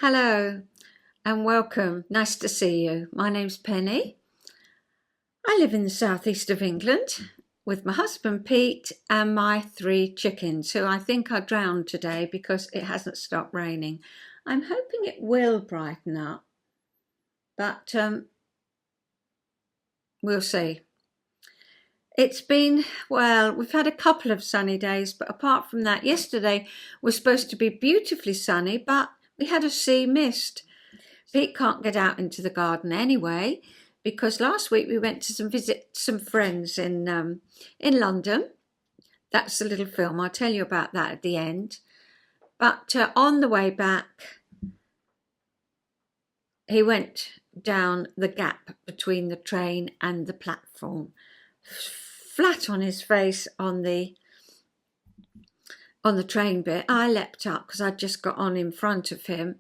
Hello and welcome. Nice to see you. My name's Penny. I live in the southeast of England with my husband Pete and my 3 chickens, who I think are drowned today because it hasn't stopped raining. I'm hoping it will brighten up, but we'll see. It's been, well, we've had a couple of sunny days, but apart from that, yesterday was supposed to be beautifully sunny, but we had a sea mist. Pete can't get out into the garden anyway, because last week we went to visit some friends in London. That's a little film. I'll tell you about that at the end. But on the way back, he went down the gap between the train and the platform, flat on his face on the train bit. I leapt up because I'd just got on in front of him.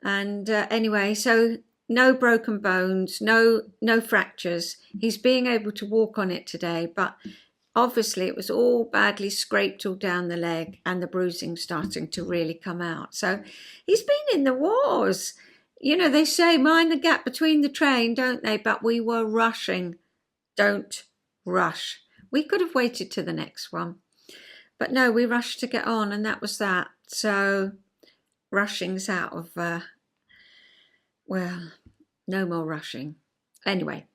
And anyway, so no broken bones, no fractures. He's being able to walk on it today, but obviously it was all badly scraped all down the leg and the bruising starting to really come out. So he's been in the wars. You know, they say mind the gap between the train, don't they? But we were rushing. Don't rush. We could have waited to the next one. But no, we rushed to get on, and that was that. So rushing's out of, well, no more rushing. Anyway,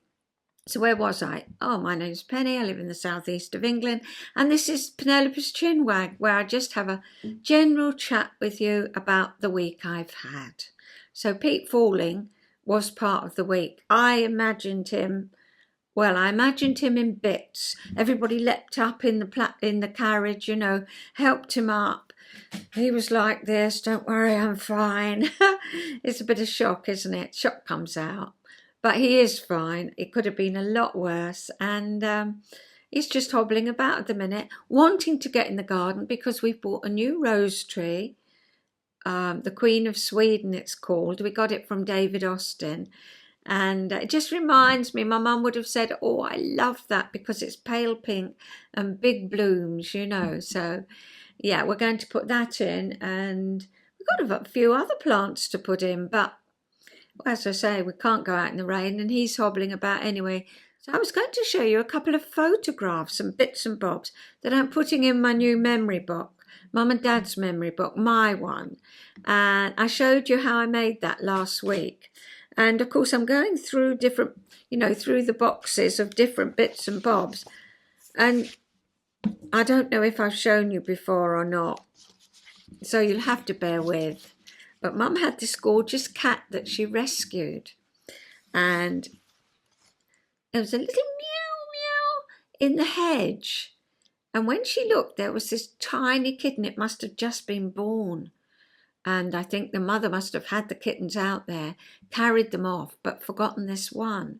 so where was I? Oh, my name's Penny. I live in the southeast of England. And this is Penelope's Chinwag, where I just have a general chat with you about the week I've had. So Pete falling was part of the week. I imagined him in bits. Everybody leapt up in the carriage, you know, helped him up. He was like this, don't worry, I'm fine. It's a bit of shock, isn't it? Shock comes out. But he is fine. It could have been a lot worse. And he's just hobbling about at the minute, wanting to get in the garden because we've bought a new rose tree. The Queen of Sweden, it's called. We got it from David Austin. And it just reminds me, my mum would have said, oh, I love that because it's pale pink and big blooms, you know. So, yeah, we're going to put that in. And we've got a few other plants to put in. But, as I say, we can't go out in the rain and he's hobbling about anyway. So I was going to show you a couple of photographs and bits and bobs that I'm putting in my new memory book, Mum and Dad's memory book, my one. And I showed you how I made that last week. And of course, I'm going through different, through the boxes of different bits and bobs. And I don't know if I've shown you before or not. So you'll have to bear with. But Mum had this gorgeous cat that she rescued. And there was a little meow meow in the hedge. And when she looked, there was this tiny kitten. It must have just been born. And I think the mother must have had the kittens out there, carried them off, but forgotten this one.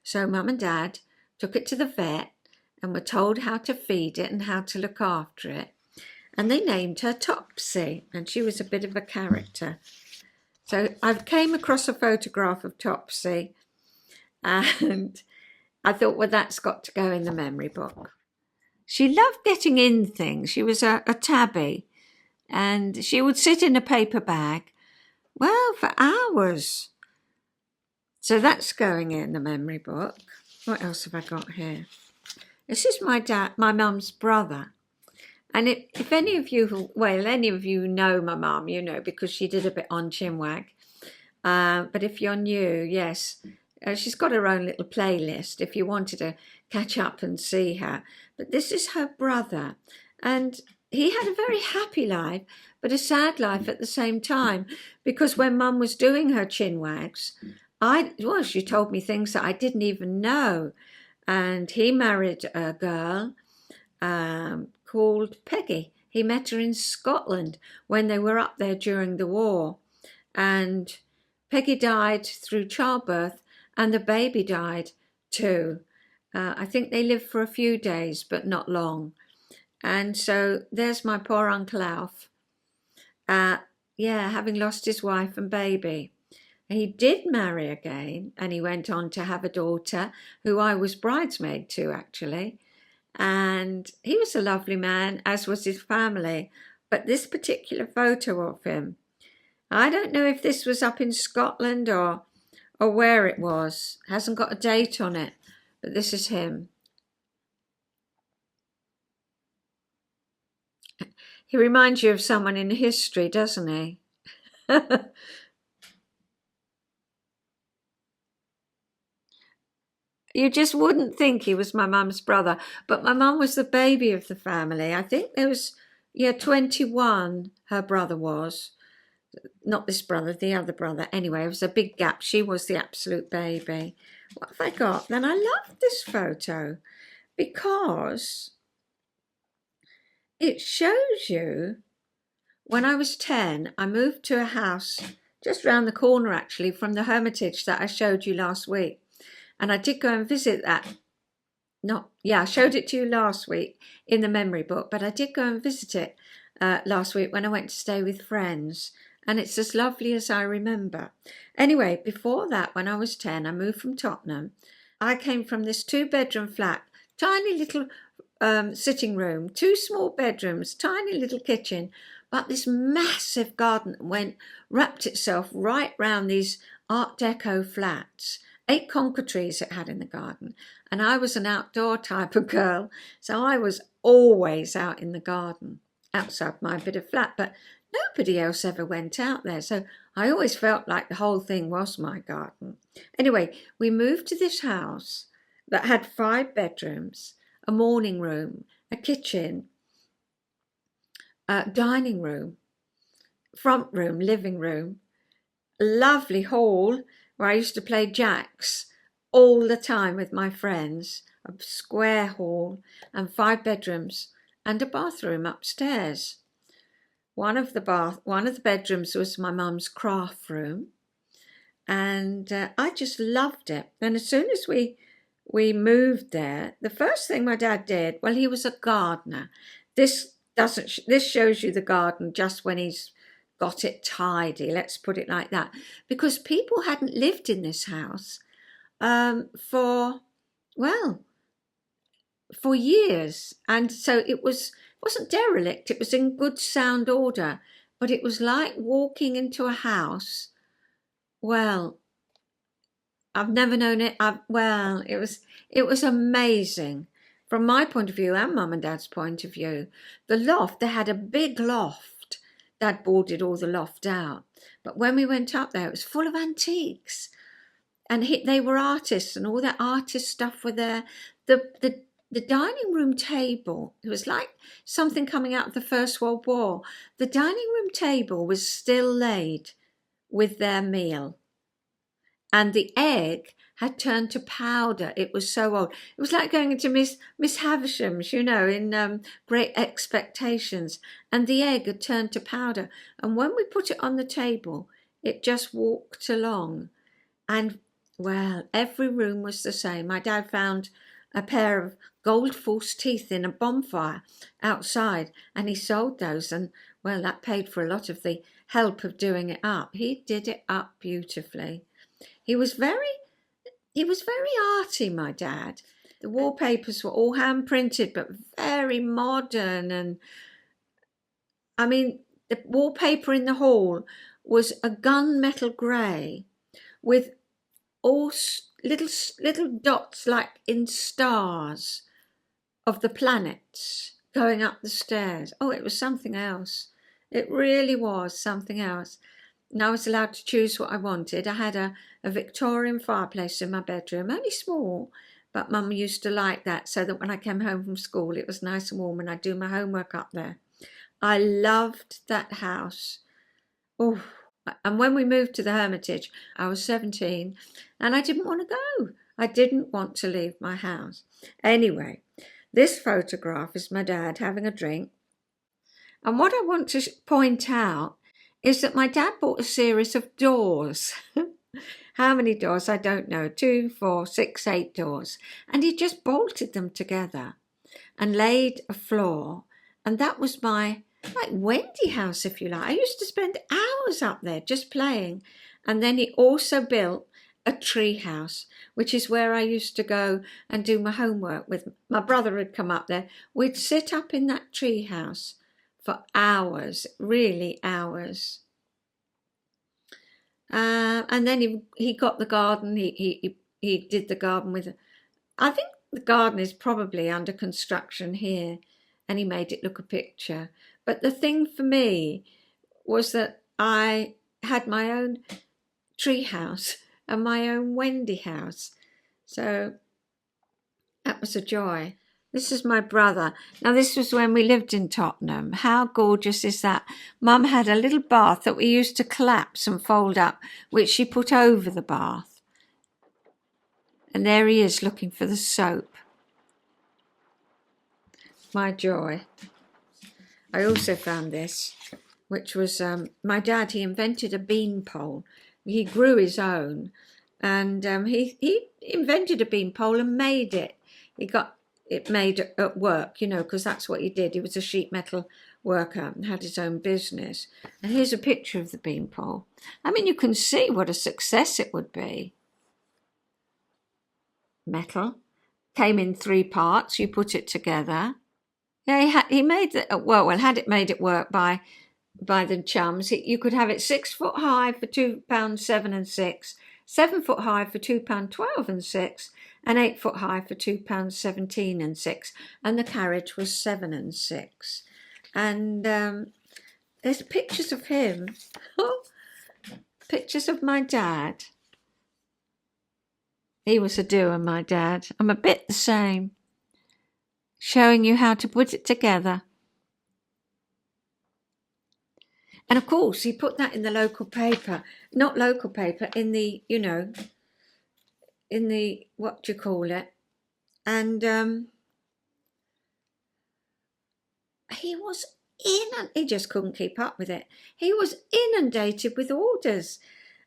So Mum and Dad took it to the vet and were told how to feed it and how to look after it. And they named her Topsy, and she was a bit of a character. So I came across a photograph of Topsy, and I thought, well, that's got to go in the memory book. She loved getting in things. She was a tabby. And she would sit in a paper bag, well, for hours. So that's going in the memory book. What else have I got here? This is my mum's brother. And if any of you know my mum, you know, because she did a bit on Chinwag. But if you're new, yes, she's got her own little playlist if you wanted to catch up and see her. But this is her brother. And he had a very happy life, but a sad life at the same time, because when Mum was doing her Chinwags, she told me things that I didn't even know. And he married a girl called Peggy. He met her in Scotland when they were up there during the war. And Peggy died through childbirth, and the baby died too. I think they lived for a few days, but not long. And so there's my poor Uncle Alf, having lost his wife and baby. He did marry again, and he went on to have a daughter who I was bridesmaid to, actually. And he was a lovely man, as was his family. But this particular photo of him, I don't know if this was up in Scotland or where it was. Hasn't got a date on it, but this is him. He reminds you of someone in history, doesn't he? You just wouldn't think he was my mum's brother, but my mum was the baby of the family. I think there was, 21, her brother was. Not this brother, the other brother. Anyway, it was a big gap. She was the absolute baby. What have I got? Then I love this photo because it shows you when I was 10, I moved to a house just round the corner actually from the hermitage that I showed you last week. And I did go and visit that. I showed it to you last week in the memory book, but I did go and visit it last week when I went to stay with friends. And it's as lovely as I remember. Anyway, before that, when I was 10, I moved from Tottenham. I came from this 2-bedroom flat, tiny little sitting room, 2 small bedrooms, tiny little kitchen, but this massive garden wrapped itself right round these Art Deco flats. 8 conker trees it had in the garden. And I was an outdoor type of girl, so I was always out in the garden, outside my bit of flat, but nobody else ever went out there, so I always felt like the whole thing was my garden. Anyway, we moved to this house that had 5 bedrooms, a morning room, a kitchen, a dining room, front room, living room, a lovely hall where I used to play jacks all the time with my friends, a square hall and 5 bedrooms and a bathroom upstairs. One of the bedrooms was my mum's craft room, and I just loved it. And as soon as we moved there, the first thing my dad did, well, he was a gardener. This shows you the garden just when he's got it tidy, let's put it like that, because people hadn't lived in this house for years, and so it wasn't derelict, it was in good sound order, but it was like walking into a house. Well, I've never known it. It was amazing from my point of view and Mum and Dad's point of view. The loft, they had a big loft. Dad boarded all the loft out, but when we went up there, it was full of antiques, and they were artists, and all their artist stuff were there. The dining room table, it was like something coming out of the First World War. The dining room table was still laid with their meal. And the egg had turned to powder. It was so old. It was like going into Miss Havisham's, in Great Expectations. And the egg had turned to powder. And when we put it on the table, it just walked along. And, well, every room was the same. My dad found a pair of gold false teeth in a bonfire outside, and he sold those, and well, that paid for a lot of the help of doing it up. He did it up beautifully. He was very arty, my dad. The wallpapers were all hand printed but very modern, and I mean the wallpaper in the hall was a gunmetal grey with all little dots like in stars of the planets going up the stairs. Oh, it was something else. It really was something else. And I was allowed to choose what I wanted. I had a Victorian fireplace in my bedroom, only small, but Mum used to like that so that when I came home from school it was nice and warm and I'd do my homework up there. I loved that house. Oh, and when we moved to the Hermitage, I was 17 and I didn't want to go. I didn't want to leave my house. Anyway, this photograph is my dad having a drink. And what I want to point out is that my dad bought a series of doors. How many doors? I don't know. 2, 4, 6, 8 doors. And he just bolted them together and laid a floor. And that was my Wendy house, if you like. I used to spend hours up there just playing. And then he also built a tree house, which is where I used to go and do my homework with. My brother had come up there. We'd sit up in that tree house for hours, really hours. and then he got the garden. He did the garden with. I think the garden is probably under construction here, and he made it look a picture. But the thing for me was that I had my own tree house and my own Wendy house, so that was a joy. This is my brother. Now, this was when we lived in Tottenham. How gorgeous is that? Mum had a little bath that we used to collapse and fold up, which she put over the bath. And there he is looking for the soap. My joy. I also found this, which was my dad. He invented a bean pole. He grew his own, and he invented a bean pole and made it. He got it made at work, you know, because that's what he did. He was a sheet metal worker and had his own business. And here's a picture of the bean pole. I mean, you can see what a success it would be. Metal. Came in 3 parts. You put it together. Yeah, he made it had it made it work by the chums. You could have it 6 foot high for £2.7 and 6, 7 foot high for £2.12 and 6, and 8 foot high for £2.17 and 6. And the carriage was 7 and 6. And there's pictures of him. Pictures of my dad. He was a doer, my dad. I'm a bit the same. Showing you how to put it together. And of course, he put that in the local paper. Not local paper, in the, you know, in the, what do you call it? And he just couldn't keep up with it. He was inundated with orders.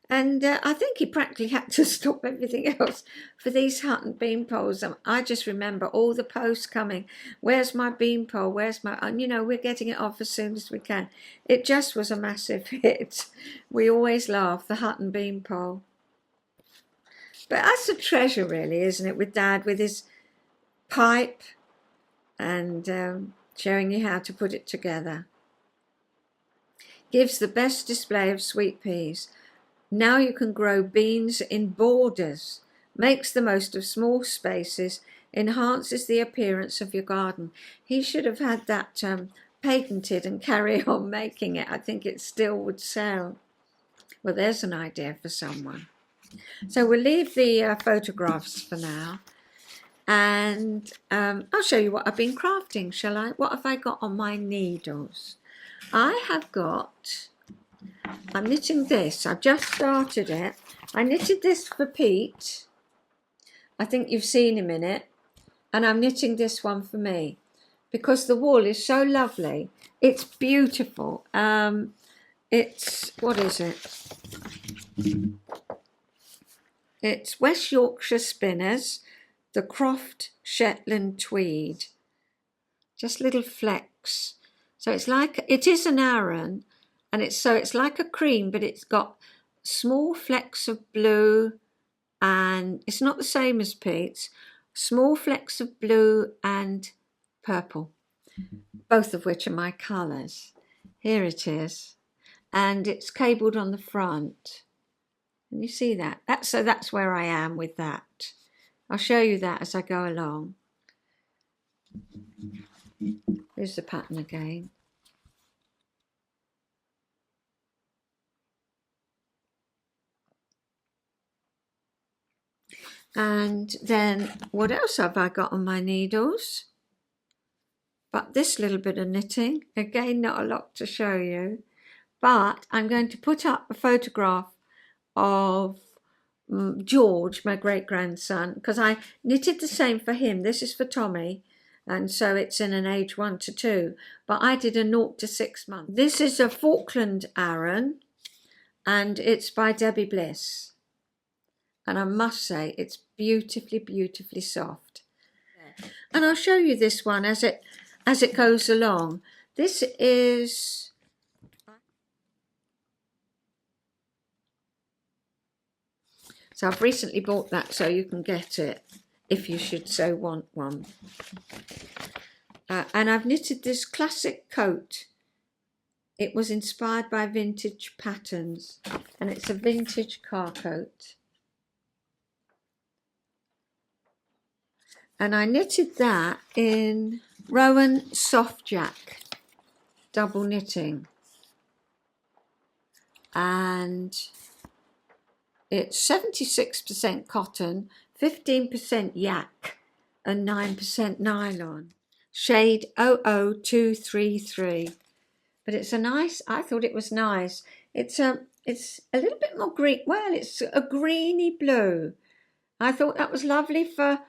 And I think he practically had to stop everything else for these hut and bean poles. I just remember all the posts coming. Where's my bean pole? Where's my... And, you know, we're getting it off as soon as we can. It just was a massive hit. We always laugh, the hut and bean pole. But that's a treasure, really, isn't it? With Dad, with his pipe and showing you how to put it together. Gives the best display of sweet peas. Now you can grow beans in borders, makes the most of small spaces, enhances the appearance of your garden. He should have had that patented and carry on making it. I think it still would sell. Well, there's an idea for someone. So we'll leave the photographs for now. And I'll show you what I've been crafting, shall I? What have I got on my needles? I have got... I'm knitting this. I've just started it. I knitted this for Pete. I think you've seen him in it. And I'm knitting this one for me because the wool is so lovely. It's beautiful. It's, what is it? It's West Yorkshire Spinners, the Croft Shetland Tweed. Just little flecks. So it's like, it is an Aran. And it's like a cream, but it's got small flecks of blue, and it's not the same as Pete's. Small flecks of blue and purple, both of which are my colours. Here it is, and it's cabled on the front. Can you see that? That's where I am with that. I'll show you that as I go along. Here's the pattern again. And then what else have I got on my needles? But this little bit of knitting. Again, not a lot to show you. But I'm going to put up a photograph of George, my great-grandson, because I knitted the same for him. This is for Tommy. And so it's in an age 1 to 2. But I did a 0 to 6 months. This is a Falkland Aran. And it's by Debbie Bliss. And I must say, it's beautifully, beautifully soft. And I'll show you this one as it goes along. This is... So I've recently bought that so you can get it if you should so want one. And I've knitted this classic coat It was inspired by vintage patterns, and it's a vintage car coat. And I knitted that in Rowan Soft Jack double knitting. And it's 76% cotton, 15% yak, and 9% nylon. Shade 00233. But it's a nice, I thought it was nice. It's a little bit more green. Well, it's a greeny blue. I thought that was lovely for,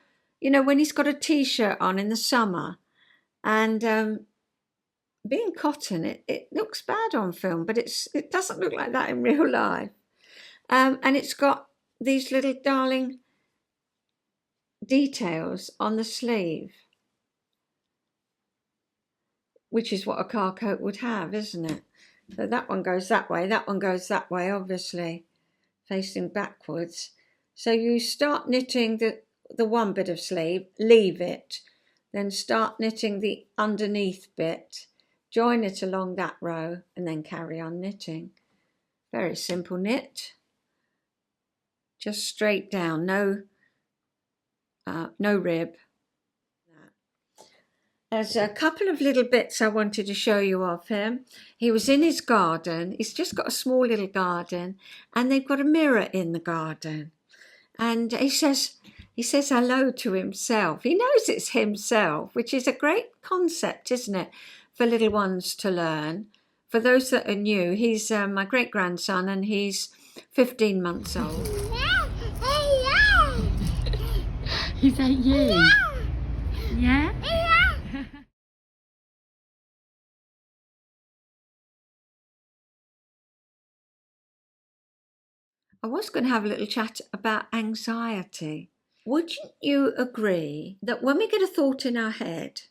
you know, when he's got a t-shirt on in the summer. And being cotton, it looks bad on film, but it doesn't look like that in real life. And it's got these little darling details on the sleeve, which is what a car coat would have, isn't it? So that one goes that way, that one goes that way, obviously, facing backwards. So you start knitting the one bit of sleeve, leave it, then start knitting the underneath bit, join it along that row, and then carry on knitting. Very simple knit. Just straight down, no rib. There's a couple of little bits I wanted to show you of him. He was in his garden. He's just got a small little garden, and they've got a mirror in the garden. And he says hello to himself. He knows it's himself, which is a great concept, isn't it, for little ones to learn. For those that are new, he's my great-grandson, and he's 15 months old. Is that you? Yeah? I was going to have a little chat about anxiety. Wouldn't you agree that when we get a thought in our head,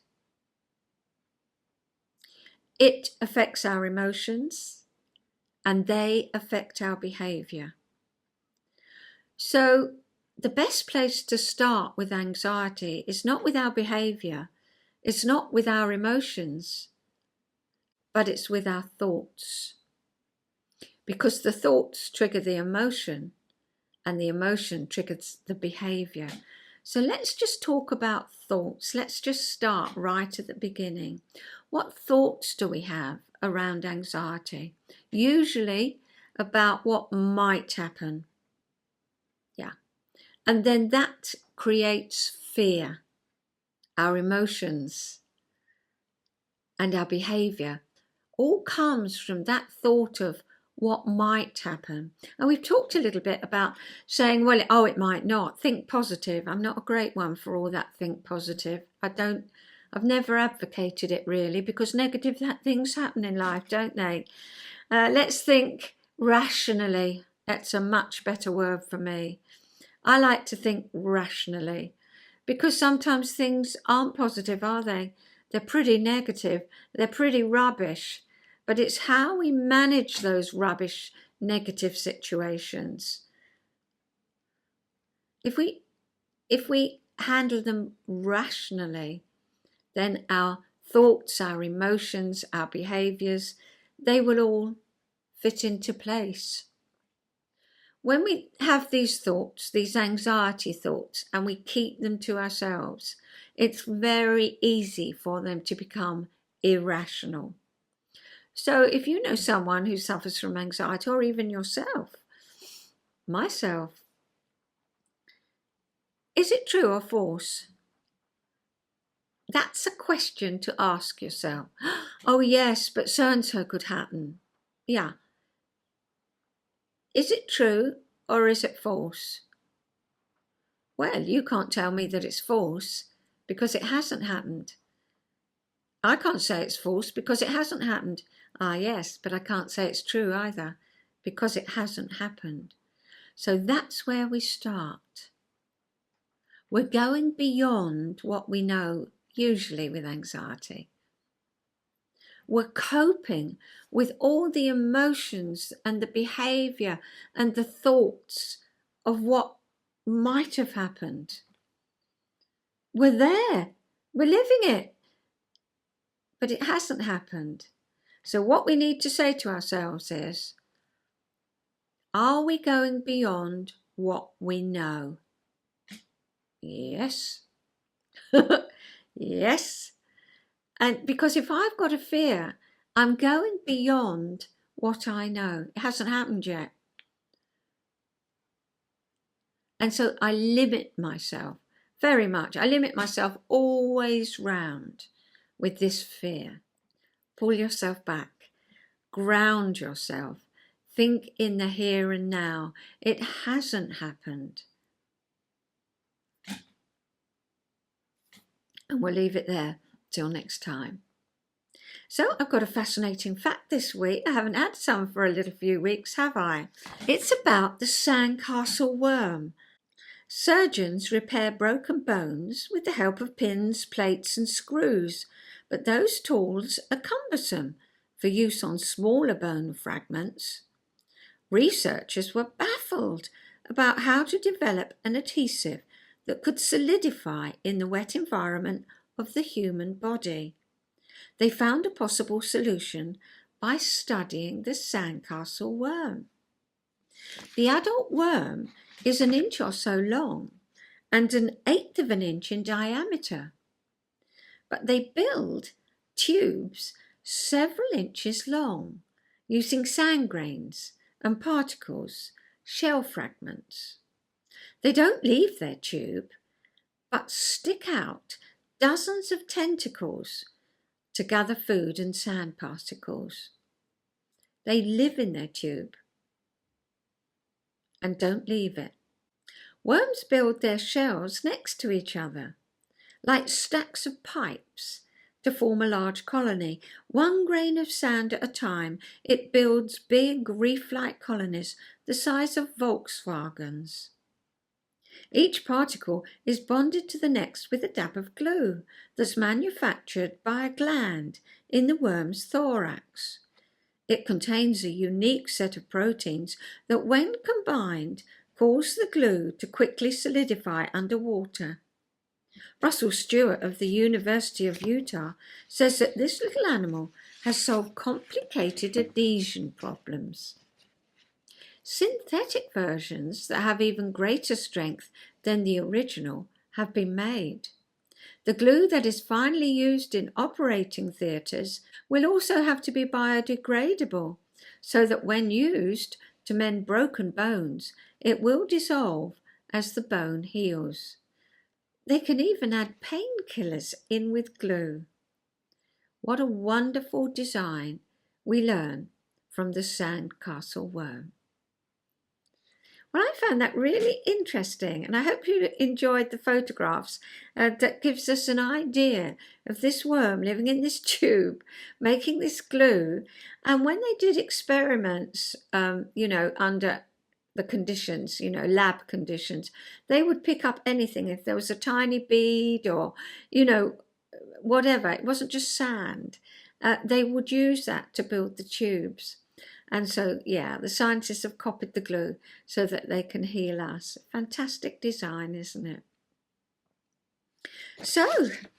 it affects our emotions and they affect our behaviour? So the best place to start with anxiety is not with our behaviour, it's not with our emotions, but it's with our thoughts. Because the thoughts trigger the emotion, and the emotion triggers the behaviour. So let's just talk about thoughts. Let's just start right at the beginning. What thoughts do we have around anxiety? Usually about what might happen. Yeah. And then that creates fear. Our emotions and our behaviour all comes from that thought of what might happen. And we've talked a little bit about saying, well, it might not. Think positive. I'm not a great one for all that think positive. I've never advocated it really, because negative things happen in life, don't they? Let's think rationally. That's a much better word for me. I like to think rationally, because sometimes things aren't positive, are they? They're pretty negative. They're pretty rubbish. But it's how we manage those rubbish, negative situations. If we handle them rationally, then our thoughts, our emotions, our behaviours, they will all fit into place. When we have these thoughts, these anxiety thoughts, and we keep them to ourselves, it's very easy for them to become irrational. So if you know someone who suffers from anxiety, or even yourself, myself, is it true or false? That's a question to ask yourself. Oh yes, but so-and-so could happen. Yeah. Is it true or is it false? Well, you can't tell me that it's false because it hasn't happened. I can't say it's false because it hasn't happened. Ah, yes, but I can't say it's true either because it hasn't happened. So that's where we start. We're going beyond what we know usually with anxiety. We're coping with all the emotions and the behaviour and the thoughts of what might have happened. We're there. We're living it. But it hasn't happened. So what we need to say to ourselves is, are we going beyond what we know? Yes. Yes. And because if I've got a fear, I'm going beyond what I know. It hasn't happened yet. And so I limit myself very much. I limit myself always round with this fear. Pull yourself back. Ground yourself. Think in the here and now. It hasn't happened. And we'll leave it there till next time. So I've got a fascinating fact this week. I haven't had some for a little few weeks, have I? It's about the Sandcastle Worm. Surgeons repair broken bones with the help of pins, plates and screws, but those tools are cumbersome for use on smaller bone fragments. Researchers were baffled about how to develop an adhesive that could solidify in the wet environment of the human body. They found a possible solution by studying the Sandcastle worm. The adult worm is 1 inch or so long and 1/8 of an inch in diameter. But they build tubes several inches long using sand grains and particles, shell fragments. They don't leave their tube, but stick out dozens of tentacles to gather food and sand particles. They live in their tube and don't leave it. Worms build their shells next to each other, like stacks of pipes, to form a large colony. 1 grain of sand at a time, it builds big reef-like colonies the size of Volkswagens. Each particle is bonded to the next with a dab of glue that's manufactured by a gland in the worm's thorax. It contains a unique set of proteins that, when combined, cause the glue to quickly solidify underwater. Russell Stewart of the University of Utah says that this little animal has solved complicated adhesion problems. Synthetic versions that have even greater strength than the original have been made. The glue that is finally used in operating theatres will also have to be biodegradable, so that when used to mend broken bones, it will dissolve as the bone heals. They can even add painkillers in with glue. What a wonderful design we learn from the Sandcastle worm. Well, I found that really interesting, and I hope you enjoyed the photographs that gives us an idea of this worm living in this tube, making this glue. And when they did experiments, under the conditions, lab conditions, they would pick up anything. If there was a tiny bead or, whatever, it wasn't just sand, they would use that to build the tubes. And so, the scientists have copied the glue so that they can heal us. Fantastic design, isn't it? So,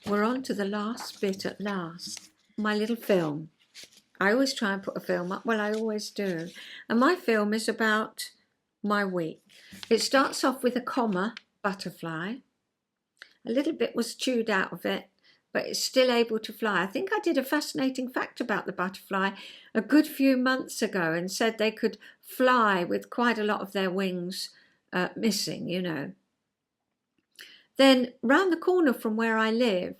we're on to the last bit at last. My little film. I always try and put a film up. Well, I always do. And my film is about my week. It starts off with a comma butterfly. A little bit was chewed out of it, but it's still able to fly. I think I did a fascinating fact about the butterfly a good few months ago and said they could fly with quite a lot of their wings missing, Then round the corner from where I live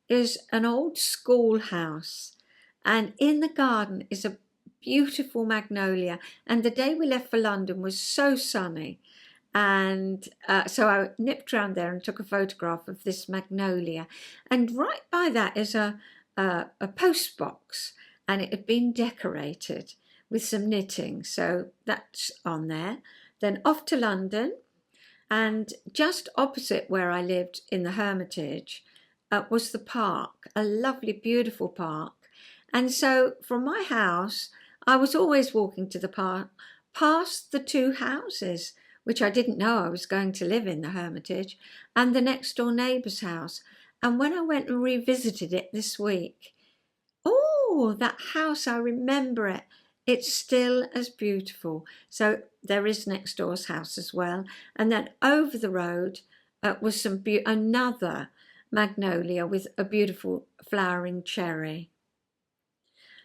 is an old schoolhouse, and in the garden is a beautiful magnolia. And the day we left for London was so sunny. And so I nipped round there and took a photograph of this magnolia. And right by that is a post box, and it had been decorated with some knitting. So that's on there. Then off to London, and just opposite where I lived in the Hermitage was the park, a lovely, beautiful park. And so from my house, I was always walking to the park, past the 2 houses, which I didn't know I was going to live in the Hermitage, and the next door neighbour's house. And when I went and revisited it this week, oh, that house, I remember it. It's still as beautiful. So there is next door's house as well. And then over the road was another magnolia with a beautiful flowering cherry.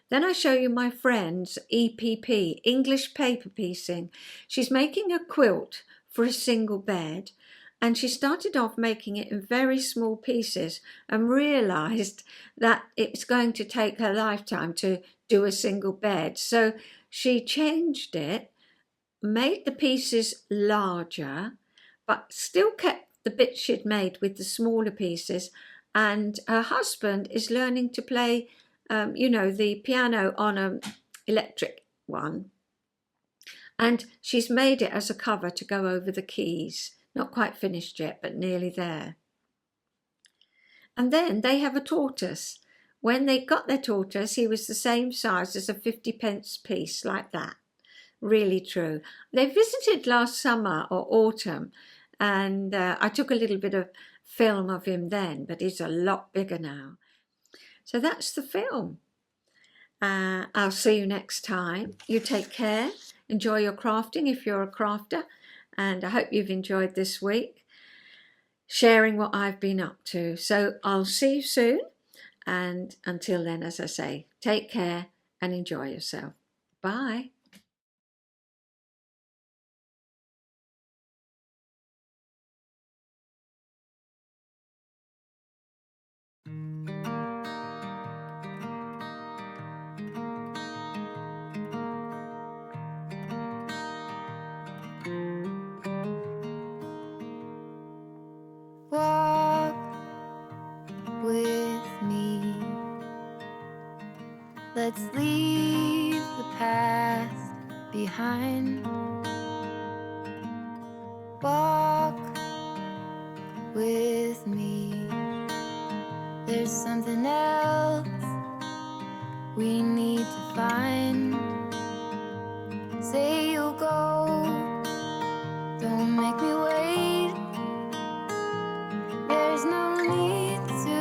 Then I show you my friend's EPP, English paper piecing. She's making a quilt for a single bed, and she started off making it in very small pieces and realised that it's going to take her lifetime to do a single bed. So she changed it, made the pieces larger, but still kept the bits she'd made with the smaller pieces. And her husband is learning to play the piano on an electric one. And she's made it as a cover to go over the keys. Not quite finished yet, but nearly there. And then they have a tortoise. When they got their tortoise, he was the same size as a 50p piece, like that. Really true. They visited last summer or autumn, and I took a little bit of film of him then, but he's a lot bigger now. So that's the film. I'll see you next time. You take care. Enjoy your crafting if you're a crafter. And I hope you've enjoyed this week, sharing what I've been up to. So I'll see you soon. And until then, as I say, take care and enjoy yourself. Bye. Walk with me. Let's leave the past behind. Walk with me. There's something else we need to find. Say you'll go, don't make me wait. There's no need to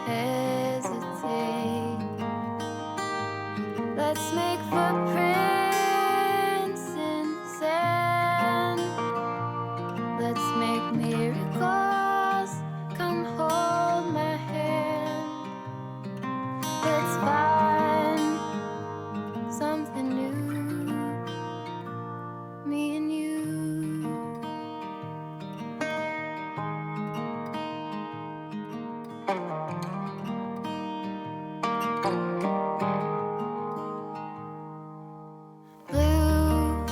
hesitate. Let's make footprints in the sand. Let's make miracles. Come hold my hand. Let's find something new, me and you. Blue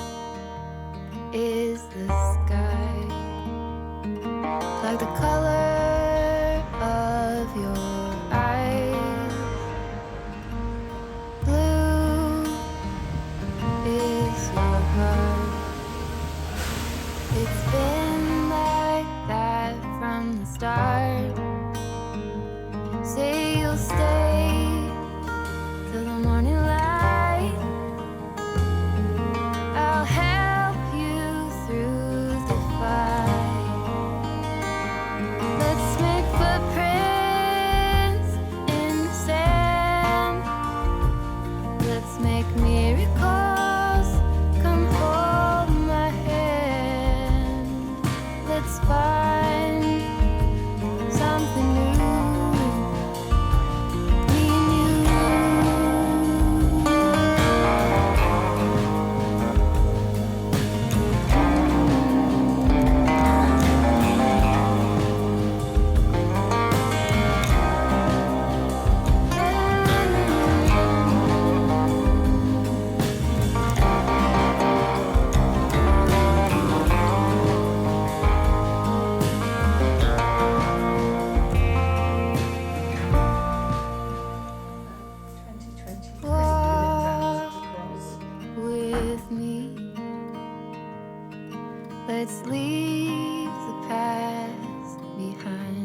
is the sky, like the color of your eyes. Blue is your heart. It's been like that from the start. Say you'll stay till the morning light. I'll help you through the fight. Let's make footprints in the sand. Let's make miracles. Come hold my hand. Let's find something new, me and you. Walk with me. Let's leave the past behind.